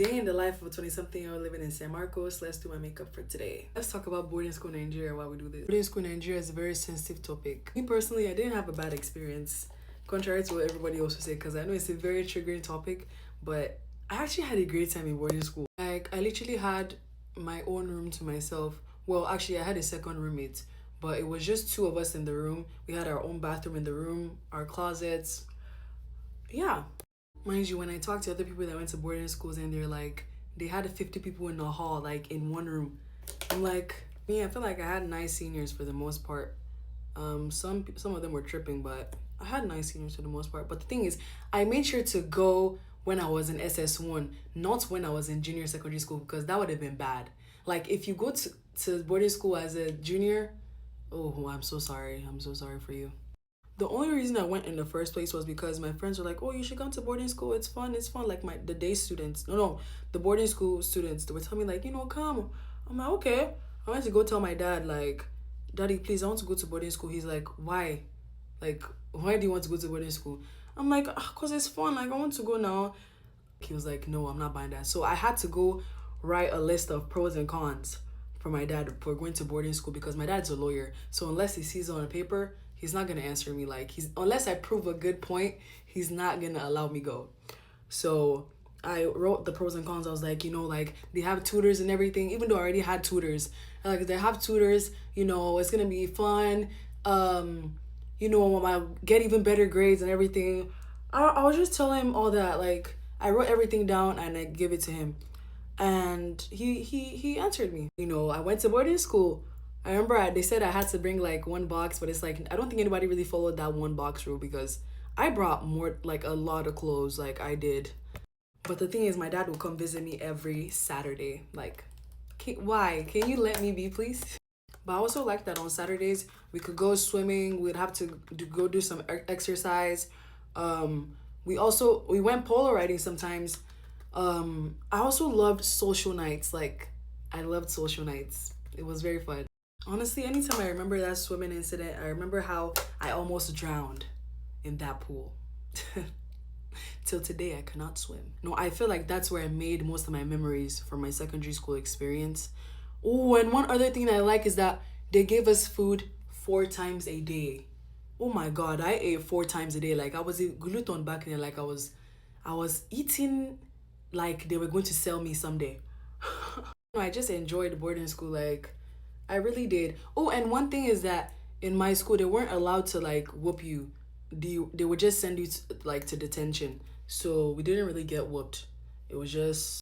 Day in the life of a 20-something-year-old living in San Marcos. Let's do my makeup for today. Let's talk about boarding school in Nigeria while we do this. Boarding school in Nigeria is a very sensitive topic. Me personally, I didn't have a bad experience, contrary to what everybody else would say, because I know it's a very triggering topic, but I actually had a great time in boarding school. Like, I literally had my own room to myself. Well, actually, I had a second roommate, but it was just two of us in the room. We had our own bathroom in the room, our closets. Yeah. Mind you, when I talk to other people that went to boarding schools and they're like, they had 50 people in the hall, like in one room. I'm like, me, I feel like I had nice seniors for the most part. Some of them were tripping, but I had nice seniors for the most part. But the thing is, I made sure to go when I was in SS1, not when I was in junior secondary school, because that would have been bad. Like, if you go to boarding school as a junior, oh, I'm so sorry. I'm so sorry for you. The only reason I went in the first place was because my friends were like, oh, you should come to boarding school. It's fun. It's fun. Like the day students. No, the boarding school students. They were telling me like, come. I'm like, okay. I went to go tell my dad like, Daddy, please, I want to go to boarding school. He's like, why? Like, why do you want to go to boarding school? I'm like, cause it's fun. Like, I want to go now. He was like, no, I'm not buying that. So I had to go write a list of pros and cons for my dad for going to boarding school because my dad's a lawyer. So unless he sees it on a paper, he's not gonna answer me. Like unless I prove a good point, he's not gonna allow me go. So I wrote the pros and cons. I was like, like they have tutors and everything, even though I already had tutors. Like they have tutors, it's gonna be fun. I get even better grades and everything. I was just telling him all that. Like I wrote everything down and I gave it to him. And he answered me. I went to boarding school. I remember they said I had to bring like one box, but it's like I don't think anybody really followed that one box rule because I brought more, like a lot of clothes, like I did. But the thing is, my dad would come visit me every Saturday. Like, why? Can you let me be, please? But I also like that on Saturdays we could go swimming. We'd have to go do some exercise. We went polo riding sometimes. I also loved social nights. Like, I loved social nights. It was very fun. Honestly, anytime I remember that swimming incident, I remember how I almost drowned in that pool. Till today, I cannot swim. No, I feel like that's where I made most of my memories from my secondary school experience. Oh, and one other thing that I like is that they gave us food 4 times a day. Oh my God, I ate 4 times a day. Like I was a glutton back then. Like I was eating like they were going to sell me someday. I just enjoyed boarding school. Like I really did. Oh, and one thing is that in my school they weren't allowed to like whoop you. They would just send you to detention. So we didn't really get whooped. It was just